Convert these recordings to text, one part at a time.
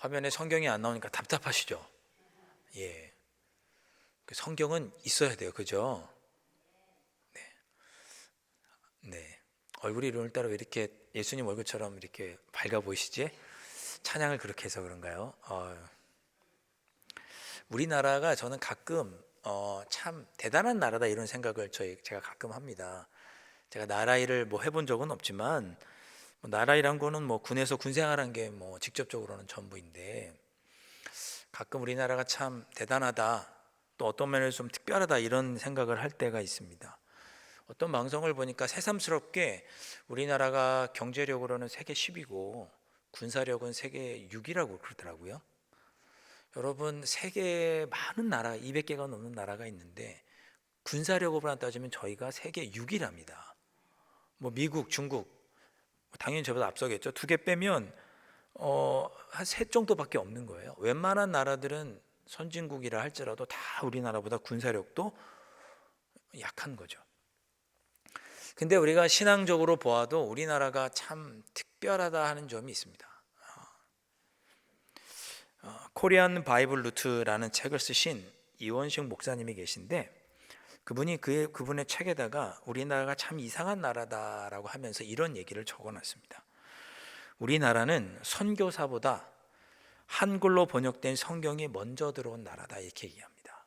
화면에 성경이 안 나오니까 답답하시죠? 예. 성경은 있어야 돼요. 그죠? 네. 얼굴이 오늘따라 왜 이렇게 예수님 얼굴처럼 이렇게 밝아 보이시지? 찬양을 그렇게 해서 그런가요? 우리나라가 저는 가끔 참 대단한 나라다 이런 생각을 제가 가끔 합니다. 제가 나라 일을 뭐 해본 적은 없지만 나라 일한 거는 뭐 군에서 군 생활한 게 뭐 직접적으로는 전부인데 가끔 우리나라가 참 대단하다, 또 어떤 면에서 좀 특별하다 이런 생각을 할 때가 있습니다. 어떤 방송을 보니까 새삼스럽게 우리나라가 경제력으로는 세계 10위고 군사력은 세계 6위라고 그러더라고요. 여러분, 세계에 많은 나라 200개가 넘는 나라가 있는데 군사력으로만 따지면 저희가 세계 6위랍니다. 뭐 미국, 중국 당연히 저보다 앞서겠죠. 두 개 빼면 한 세 정도밖에 없는 거예요. 웬만한 나라들은 선진국이라 할지라도 다 우리나라보다 군사력도 약한 거죠. 근데 우리가 신앙적으로 보아도 우리나라가 참 특별하다 하는 점이 있습니다. 코리안 바이블 루트라는 책을 쓰신 이원식 목사님이 계신데 그분이 그분의 책에다가 우리나라가 참 이상한 나라다라고 하면서 이런 얘기를 적어놨습니다. 우리나라는 선교사보다 한글로 번역된 성경이 먼저 들어온 나라다 이렇게 얘기합니다.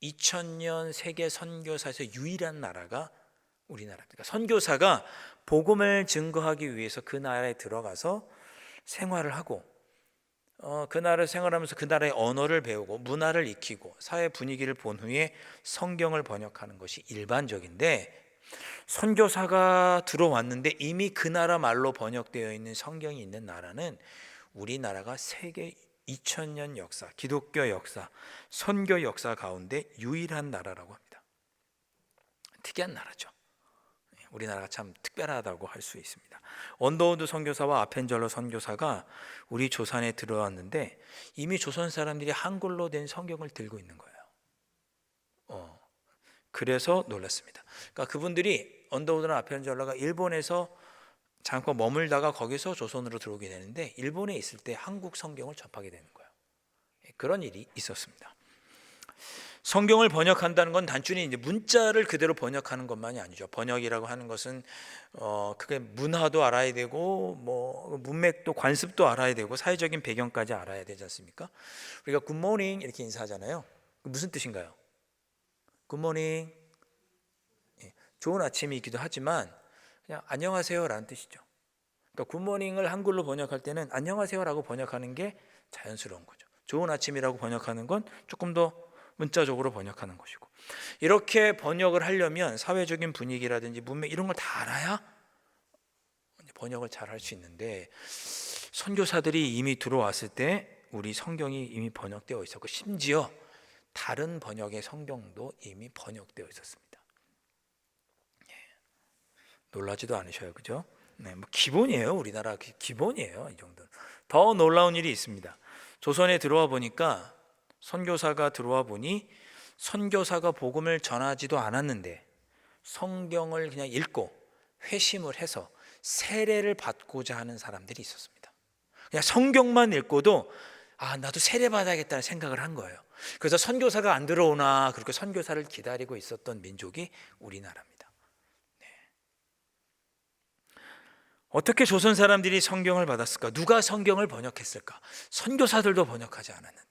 2000년 세계 선교사에서 유일한 나라가 우리나라입니다. 그러니까 선교사가 복음을 증거하기 위해서 그 나라에 들어가서 생활을 하고 그 나라를 생활하면서 그 나라의 언어를 배우고 문화를 익히고 사회 분위기를 본 후에 성경을 번역하는 것이 일반적인데 선교사가 들어왔는데 이미 그 나라 말로 번역되어 있는 성경이 있는 나라는 우리나라가 세계 2000년 역사, 기독교 역사, 선교 역사 가운데 유일한 나라라고 합니다. 특이한 나라죠. 우리나라가 참 특별하다고 할 수 있습니다. 언더우드 선교사와 아펜젤러 선교사가 우리 조선에 들어왔는데 이미 조선 사람들이 한글로 된 성경을 들고 있는 거예요. 그래서 놀랐습니다. 그러니까 그분들이 언더우드나 아펜젤러가 일본에서 잠깐 머물다가 거기서 조선으로 들어오게 되는데 일본에 있을 때 한국 성경을 접하게 되는 거예요. 그런 일이 있었습니다. 성경을 번역한다는 건 단순히 이제 문자를 그대로 번역하는 것만이 아니죠. 번역이라고 하는 것은 그게 문화도 알아야 되고 뭐 문맥도 관습도 알아야 되고 사회적인 배경까지 알아야 되지 않습니까? 우리가 굿모닝 이렇게 인사하잖아요. 무슨 뜻인가요? 굿모닝, 좋은 아침이기도 하지만 그냥 안녕하세요라는 뜻이죠. 그러니까 굿모닝을 한글로 번역할 때는 안녕하세요라고 번역하는 게 자연스러운 거죠. 좋은 아침이라고 번역하는 건 조금 더 문자적으로 번역하는 것이고, 이렇게 번역을 하려면 사회적인 분위기라든지 문맥 이런 걸 다 알아야 번역을 잘 할 수 있는데 선교사들이 이미 들어왔을 때 우리 성경이 이미 번역되어 있었고 심지어 다른 번역의 성경도 이미 번역되어 있었습니다. 놀라지도 않으셔요, 그죠? 네, 뭐 기본이에요. 우리나라 기본이에요. 이 정도. 더 놀라운 일이 있습니다. 조선에 들어와 보니까 선교사가 들어와 보니 선교사가 복음을 전하지도 않았는데 성경을 그냥 읽고 회심을 해서 세례를 받고자 하는 사람들이 있었습니다. 그냥 성경만 읽고도 나도 세례 받아야겠다는 생각을 한 거예요. 그래서 선교사가 안 들어오나 그렇게 선교사를 기다리고 있었던 민족이 우리나라입니다. 네. 어떻게 조선 사람들이 성경을 받았을까? 누가 성경을 번역했을까? 선교사들도 번역하지 않았는데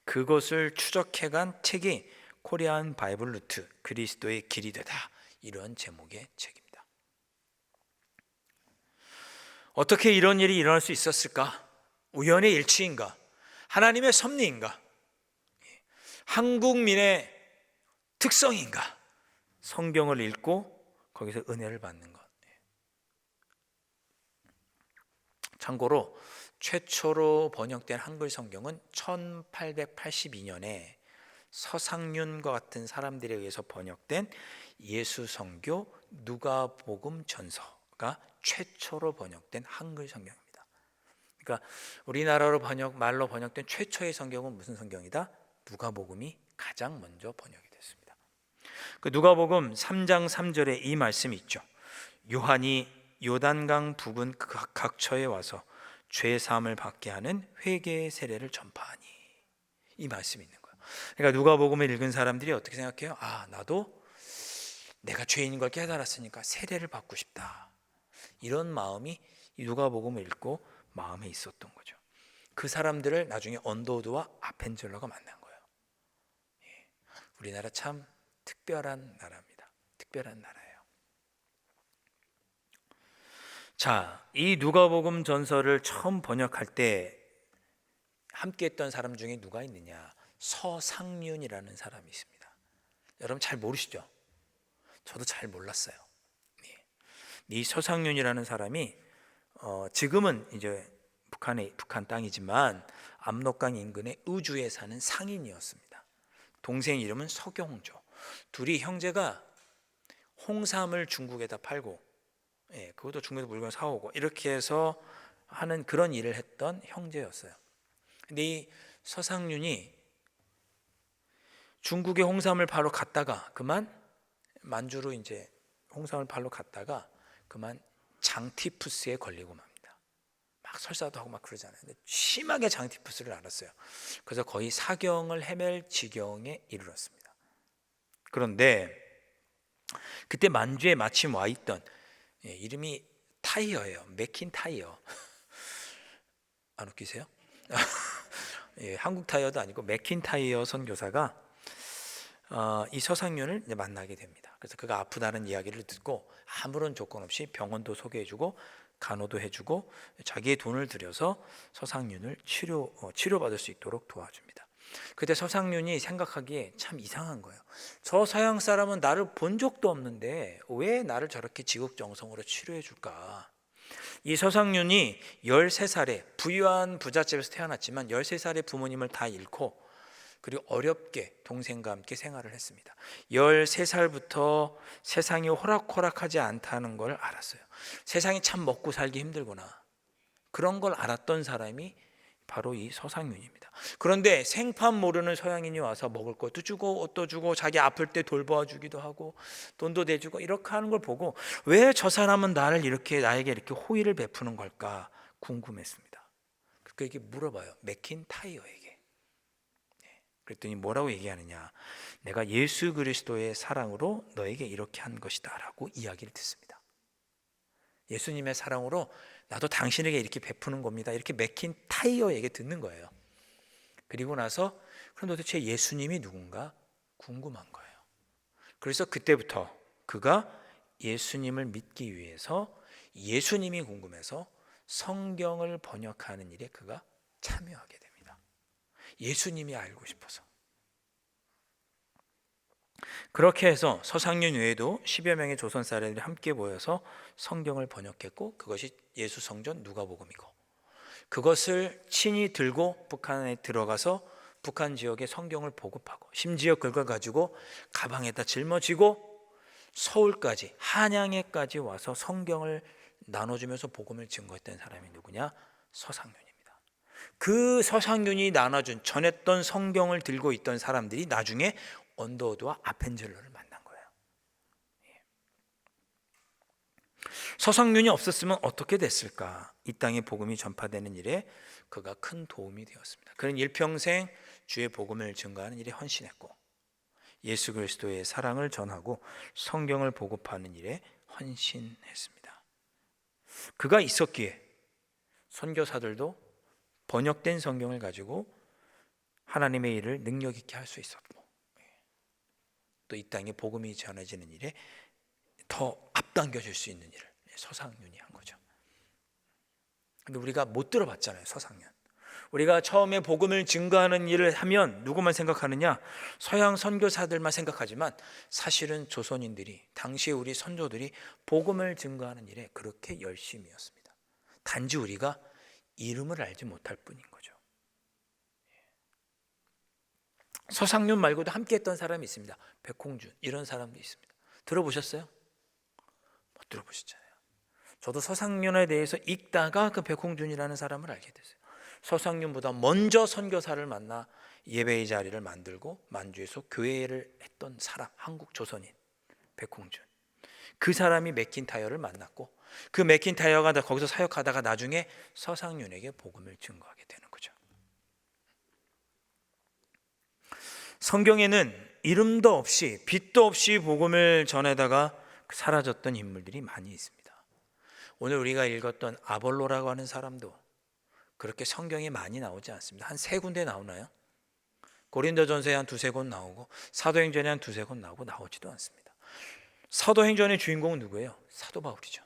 그것을 추적해간 책이 코리안 바이블 루트, 그리스도의 길이 되다, 이런 제목의 책입니다. 어떻게 이런 일이 일어날 수 있었을까? 우연의 일치인가? 하나님의 섭리인가? 한국민의 특성인가? 성경을 읽고 거기서 은혜를 받는 것. 참고로 최초로 번역된 한글 성경은 1882년에 서상륜과 같은 사람들에 의해서 번역된 예수성교 누가복음 전서가 최초로 번역된 한글 성경입니다. 그러니까 우리나라로 말로 번역된 최초의 성경은 무슨 성경이다? 누가복음이 가장 먼저 번역이 됐습니다. 그 누가복음 3장 3절에 이 말씀이 있죠. 요한이 요단강 부근 각처에 와서 죄 사함을 받게 하는 회개의 세례를 전파하니. 이 말씀이 있는 거예요. 그러니까 누가복음을 읽은 사람들이 어떻게 생각해요? 아, 나도 내가 죄인인 걸 깨달았으니까 세례를 받고 싶다. 이런 마음이 이 누가복음을 읽고 마음에 있었던 거죠. 그 사람들을 나중에 언더우드와 아펜젤러가 만난 거예요. 우리나라 참 특별한 나라입니다. 특별한 나라예요. 자, 이 누가복음 전서를 처음 번역할 때 함께 했던 사람 중에 누가 있느냐? 서상륜이라는 사람이 있습니다. 여러분 잘 모르시죠? 저도 잘 몰랐어요. 이 서상륜이라는 사람이 지금은 이제 북한 땅이지만 압록강 인근의 우주에 사는 상인이었습니다. 동생 이름은 서경조. 둘이 형제가 홍삼을 중국에다 팔고, 그것도 중국에서 물건 사오고 이렇게 해서 하는 그런 일을 했던 형제였어요. 근데 이 서상륜이 중국에 홍삼을 팔러 갔다가 그만 만주로 이제 홍삼을 팔러 갔다가 그만 장티푸스에 걸리고 맙니다. 막 설사도 하고 막 그러잖아요. 근데 심하게 장티푸스를 앓았어요. 그래서 거의 사경을 헤맬 지경에 이르렀습니다. 그런데 그때 만주에 마침 와 있던 이름이 타이어예요. 맥킨타이어. 안 웃기세요? 한국 타이어도 아니고 맥킨타이어 선교사가 이 서상륜을 이제 만나게 됩니다. 그래서 그가 아프다는 이야기를 듣고 아무런 조건 없이 병원도 소개해주고 간호도 해주고 자기의 돈을 들여서 서상륜을 치료받을 수 있도록 도와줍니다. 그때 서상륜이 생각하기에 참 이상한 거예요. 저 서양 사람은 나를 본 적도 없는데 왜 나를 저렇게 지극정성으로 치료해 줄까? 이 서상륜이 13살에 부유한 부잣집에서 태어났지만 13살에 부모님을 다 잃고 그리고 어렵게 동생과 함께 생활을 했습니다. 13살부터 세상이 호락호락하지 않다는 걸 알았어요. 세상이 참 먹고 살기 힘들구나. 그런 걸 알았던 사람이 바로 이 서상륜입니다. 그런데 생판 모르는 서양인이 와서 먹을 것도 주고 옷도 주고 자기 아플 때 돌봐주기도 하고 돈도 내주고 이렇게 하는 걸 보고 왜 저 사람은 나에게 이렇게 호의를 베푸는 걸까 궁금했습니다. 그에게 물어봐요. 맥킨타이어에게. 그랬더니 뭐라고 얘기하느냐? 내가 예수 그리스도의 사랑으로 너에게 이렇게 한 것이다 라고 이야기를 듣습니다. 예수님의 사랑으로 나도 당신에게 이렇게 베푸는 겁니다. 이렇게 맥킨타이어에게 듣는 거예요. 그리고 나서 그럼 도대체 예수님이 누군가 궁금한 거예요. 그래서 그때부터 그가 예수님을 믿기 위해서 예수님이 궁금해서 성경을 번역하는 일에 그가 참여하게 됩니다. 예수님이 알고 싶어서. 그렇게 해서 서상륜 외에도 10여 명의 조선 사람들이 함께 모여서 성경을 번역했고 그것이 예수 성전 누가복음이고 그것을 친히 들고 북한에 들어가서 북한 지역의 성경을 보급하고 심지어 그걸 가지고 가방에다 짊어지고 서울까지 한양에까지 와서 성경을 나눠주면서 복음을 증거했던 사람이 누구냐? 서상륜입니다. 그 서상륜이 나눠준 전했던 성경을 들고 있던 사람들이 나중에 언더우드와 아펜젤러를 만난 거예요. 서상륜이 없었으면 어떻게 됐을까? 이 땅에 복음이 전파되는 일에 그가 큰 도움이 되었습니다. 그는 일평생 주의 복음을 증거하는 일에 헌신했고 예수 그리스도의 사랑을 전하고 성경을 보급하는 일에 헌신했습니다. 그가 있었기에 선교사들도 번역된 성경을 가지고 하나님의 일을 능력 있게 할 수 있었고 또 이 땅에 복음이 전해지는 일에 더 앞당겨질 수 있는 일을 서상륜이 한 거죠. 근데 우리가 못 들어봤잖아요. 서상륜. 우리가 처음에 복음을 증거하는 일을 하면 누구만 생각하느냐? 서양 선교사들만 생각하지만 사실은 조선인들이 당시에 우리 선조들이 복음을 증거하는 일에 그렇게 열심이었습니다. 단지 우리가 이름을 알지 못할 뿐인 거죠. 서상륜 말고도 함께 했던 사람이 있습니다. 백홍준 이런 사람도 있습니다. 들어보셨어요? 못 들어보셨잖아요. 저도 서상륜에 대해서 읽다가 그 백홍준이라는 사람을 알게 됐어요. 서상륜보다 먼저 선교사를 만나 예배의 자리를 만들고 만주에서 교회를 했던 사람, 한국 조선인 백홍준. 그 사람이 맥킨타이어를 만났고 그 맥킨타이어가 거기서 사역하다가 나중에 서상윤에게 복음을 증거하게 되는 거죠. 성경에는 이름도 없이 빛도 없이 복음을 전하다가 사라졌던 인물들이 많이 있습니다. 오늘 우리가 읽었던 아볼로라고 하는 사람도 그렇게 성경에 많이 나오지 않습니다. 한 3군데 나오나요? 고린도전서에 한 2-3곳 나오고 사도행전에 한 2-3곳 나오지도 않습니다. 사도행전의 주인공은 누구예요? 사도 바울이죠.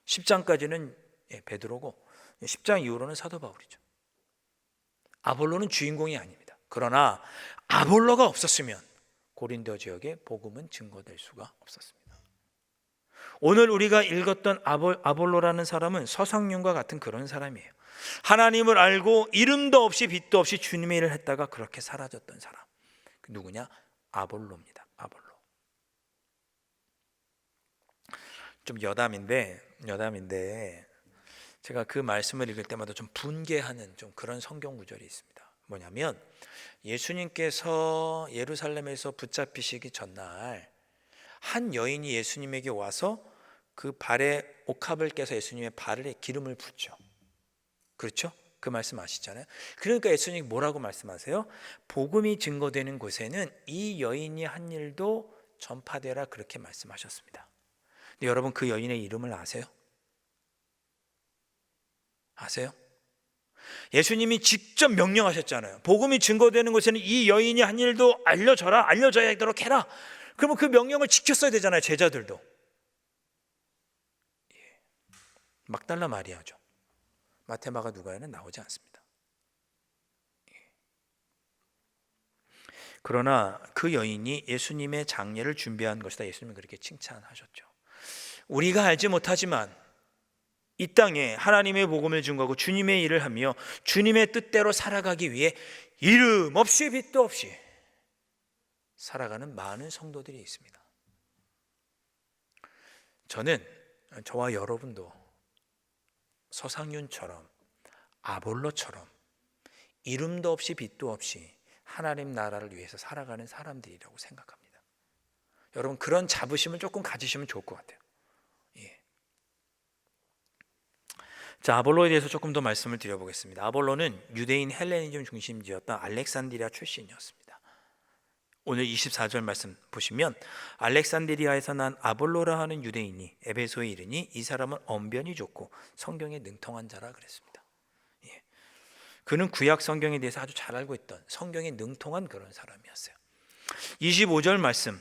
10장까지는 베드로고 10장 이후로는 사도 바울이죠. 아볼로는 주인공이 아닙니다. 그러나 아볼로가 없었으면 고린도 지역에 복음은 증거될 수가 없었습니다. 오늘 우리가 읽었던 아볼로라는 사람은 서상윤과 같은 그런 사람이에요. 하나님을 알고 이름도 없이 빛도 없이 주님의 일을 했다가 그렇게 사라졌던 사람. 누구냐? 아볼로입니다. 아볼로. 좀 여담인데 제가 그 말씀을 읽을 때마다 좀 분개하는 좀 그런 성경 구절이 있습니다. 뭐냐면 예수님께서 예루살렘에서 붙잡히시기 전날 한 여인이 예수님에게 와서 그 발에 옥합을 깨서 예수님의 발에 기름을 붓죠. 그렇죠? 그 말씀 아시잖아요. 그러니까 예수님이 뭐라고 말씀하세요? 복음이 증거되는 곳에는 이 여인이 한 일도 전파되라 그렇게 말씀하셨습니다. 근데 여러분 그 여인의 이름을 아세요? 아세요? 예수님이 직접 명령하셨잖아요. 복음이 증거되는 곳에는 이 여인이 한 일도 알려져야 하도록 해라. 그러면 그 명령을 지켰어야 되잖아요. 제자들도. 막달라 마리아죠. 마테마가 누가에는 나오지 않습니다. 그러나 그 여인이 예수님의 장례를 준비한 것이다. 예수님은 그렇게 칭찬하셨죠. 우리가 알지 못하지만 이 땅에 하나님의 복음을 증거하고 주님의 일을 하며 주님의 뜻대로 살아가기 위해 이름 없이 빛도 없이 살아가는 많은 성도들이 있습니다. 저와 여러분도 서상윤처럼 아볼로처럼 이름도 없이 빛도 없이 하나님 나라를 위해서 살아가는 사람들이라고 생각합니다. 여러분 그런 자부심을 조금 가지시면 좋을 것 같아요. 자, 아볼로에 대해서 조금 더 말씀을 드려보겠습니다. 아볼로는 유대인 헬레니즘 중심지였던 알렉산드리아 출신이었습니다. 오늘 24절 말씀 보시면 알렉산드리아에서 난 아볼로라 하는 유대인이 에베소에 이르니 이 사람은 언변이 좋고 성경에 능통한 자라 그랬습니다. 그는 구약 성경에 대해서 아주 잘 알고 있던 성경에 능통한 그런 사람이었어요. 25절 말씀,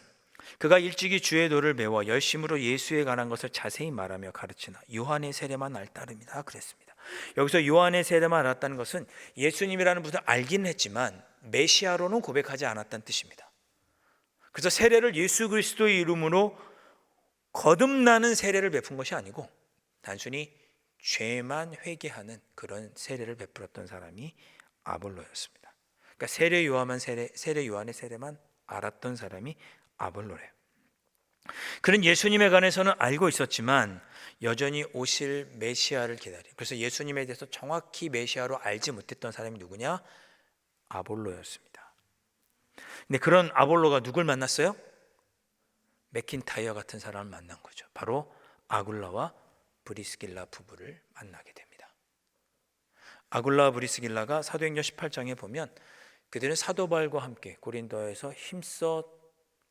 그가 일찍이 주의 도를 배워 열심으로 예수에 관한 것을 자세히 말하며 가르치나 요한의 세례만 알따름이다 그랬습니다. 여기서 요한의 세례만 알았다는 것은 예수님이라는 분을 알기는 했지만 메시아로는 고백하지 않았다는 뜻입니다. 그래서 세례를 예수 그리스도의 이름으로 거듭나는 세례를 베푼 것이 아니고 단순히 죄만 회개하는 그런 세례를 베풀었던 사람이 아볼로였습니다. 그러니까 세례 요한의 세례만 알았던 사람이 아볼로래요. 그는 예수님에 관해서는 알고 있었지만 여전히 오실 메시아를 기다려. 그래서 예수님에 대해서 정확히 메시아로 알지 못했던 사람이 누구냐? 아볼로였습니다. 근데 그런 아볼로가 누굴 만났어요? 맥킨타이어 같은 사람을 만난 거죠. 바로 아굴라와 브리스길라 부부를 만나게 됩니다. 아굴라와 브리스길라가 사도행전 18장에 보면 그들은 사도 바울과 함께 고린도에서 힘써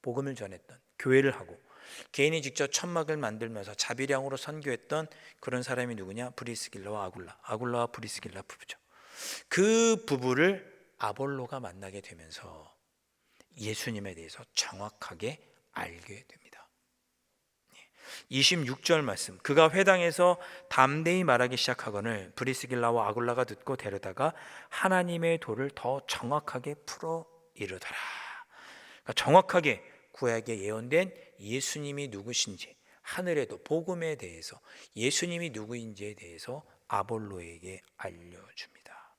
복음을 전했던, 교회를 하고 개인이 직접 천막을 만들면서 자비량으로 선교했던 그런 사람이 누구냐? 브리스길라와 아굴라와 브리스길라 부부죠. 그 부부를 아볼로가 만나게 되면서 예수님에 대해서 정확하게 알게 됩니다. 26절 말씀, 그가 회당에서 담대히 말하기 시작하거늘 브리스길라와 아굴라가 듣고 데려다가 하나님의 도를 더 정확하게 풀어 이르더라. 그러니까 정확하게 구약에 예언된 예수님이 누구신지, 하늘에도 복음에 대해서 예수님이 누구인지에 대해서 아볼로에게 알려줍니다.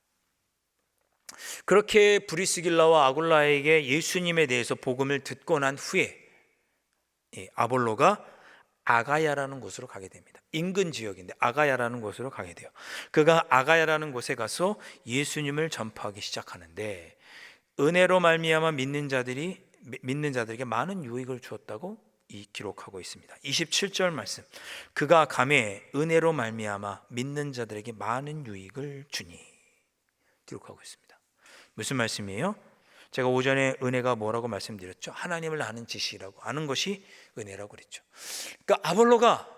그렇게 브리스길라와 아굴라에게 예수님에 대해서 복음을 듣고 난 후에 아볼로가 아가야라는 곳으로 가게 됩니다. 인근 지역인데 아가야라는 곳으로 가게 돼요. 그가 아가야라는 곳에 가서 예수님을 전파하기 시작하는데 은혜로 말미암아 믿는 자들에게 많은 유익을 주었다고 기록하고 있습니다. 27절 말씀. 그가 감에 은혜로 말미암아 믿는 자들에게 많은 유익을 주니 기록하고 있습니다. 무슨 말씀이에요? 제가 오전에 은혜가 뭐라고 말씀드렸죠? 하나님을 아는 지식이라고, 아는 것이 은혜라고 그랬죠. 그러니까 아볼로가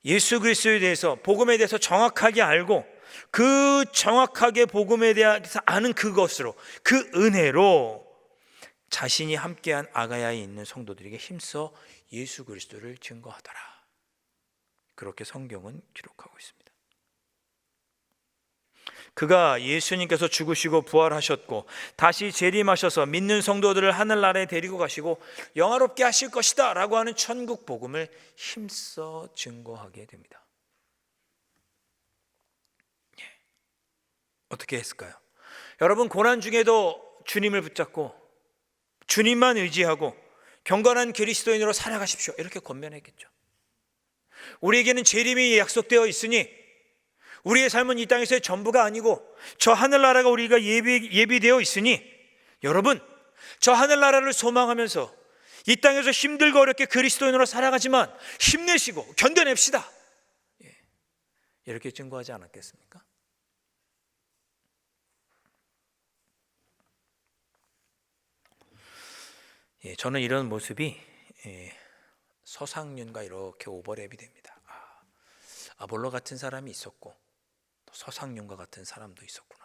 예수 그리스도에 대해서, 복음에 대해서 정확하게 알고 그 정확하게 복음에 대해서 아는 그것으로, 그 은혜로 자신이 함께한 아가야에 있는 성도들에게 힘써 예수 그리스도를 증거하더라. 그렇게 성경은 기록하고 있습니다. 그가 예수님께서 죽으시고 부활하셨고 다시 재림하셔서 믿는 성도들을 하늘나라에 데리고 가시고 영화롭게 하실 것이다 라고 하는 천국 복음을 힘써 증거하게 됩니다. 어떻게 했을까요? 여러분, 고난 중에도 주님을 붙잡고 주님만 의지하고 경건한 그리스도인으로 살아가십시오 이렇게 권면했겠죠. 우리에게는 재림이 약속되어 있으니 우리의 삶은 이 땅에서의 전부가 아니고 저 하늘나라가 우리가 예비되어 있으니 여러분, 저 하늘나라를 소망하면서 이 땅에서 힘들고 어렵게 그리스도인으로 살아가지만 힘내시고 견뎌냅시다. 이렇게 증거하지 않았겠습니까? 저는 이런 모습이 서상윤과 이렇게 오버랩이 됩니다. 아볼로 같은 사람이 있었고 또 서상윤과 같은 사람도 있었구나.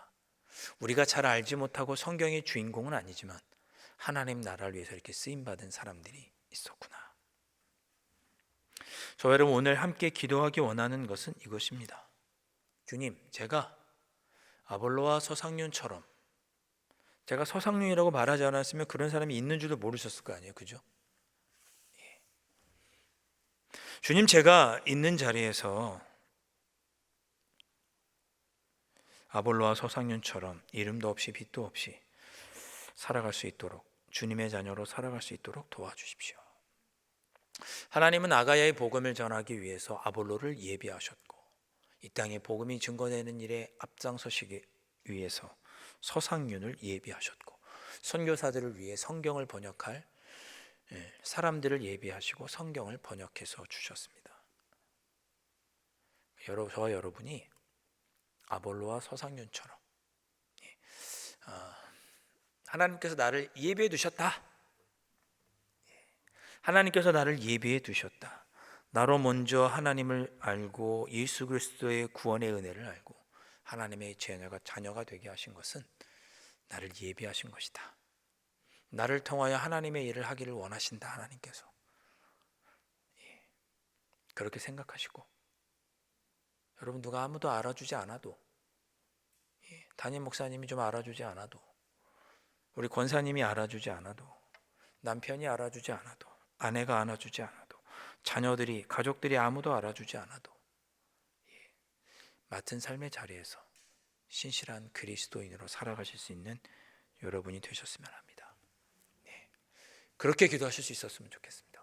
우리가 잘 알지 못하고 성경의 주인공은 아니지만 하나님 나라를 위해서 이렇게 쓰임받은 사람들이 있었구나. 저 여러분, 오늘 함께 기도하기 원하는 것은 이것입니다. 주님, 제가 아볼로와 서상윤처럼, 제가 서상윤이라고 말하지 않았으면 그런 사람이 있는 줄도 모르셨을 거 아니에요, 그죠? 주님, 제가 있는 자리에서 아볼로와 서상윤처럼 이름도 없이 빛도 없이 살아갈 수 있도록, 주님의 자녀로 살아갈 수 있도록 도와주십시오. 하나님은 아가야의 복음을 전하기 위해서 아볼로를 예비하셨고 이 땅에 복음이 증거되는 일에 앞장서시기 위해서 서상윤을 예비하셨고 선교사들을 위해 성경을 번역할 사람들을 예비하시고 성경을 번역해서 주셨습니다. 저와 여러분이 아볼로와 서상윤처럼 하나님께서 나를 예비해 두셨다. 하나님께서 나를 예비해 두셨다. 나로 먼저 하나님을 알고 예수 그리스도의 구원의 은혜를 알고 하나님의 자녀가 되게 하신 것은 나를 예비하신 것이다. 나를 통하여 하나님의 일을 하기를 원하신다. 하나님께서 그렇게 생각하시고, 여러분, 누가 아무도 알아주지 않아도, 담임 목사님이 좀 알아주지 않아도, 우리 권사님이 알아주지 않아도, 남편이 알아주지 않아도, 아내가 안아주지 않아도, 자녀들이, 가족들이 아무도 알아주지 않아도 맡은 삶의 자리에서 신실한 그리스도인으로 살아가실 수 있는 여러분이 되셨으면 합니다. 그렇게 기도하실 수 있었으면 좋겠습니다.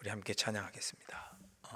우리 함께 찬양하겠습니다.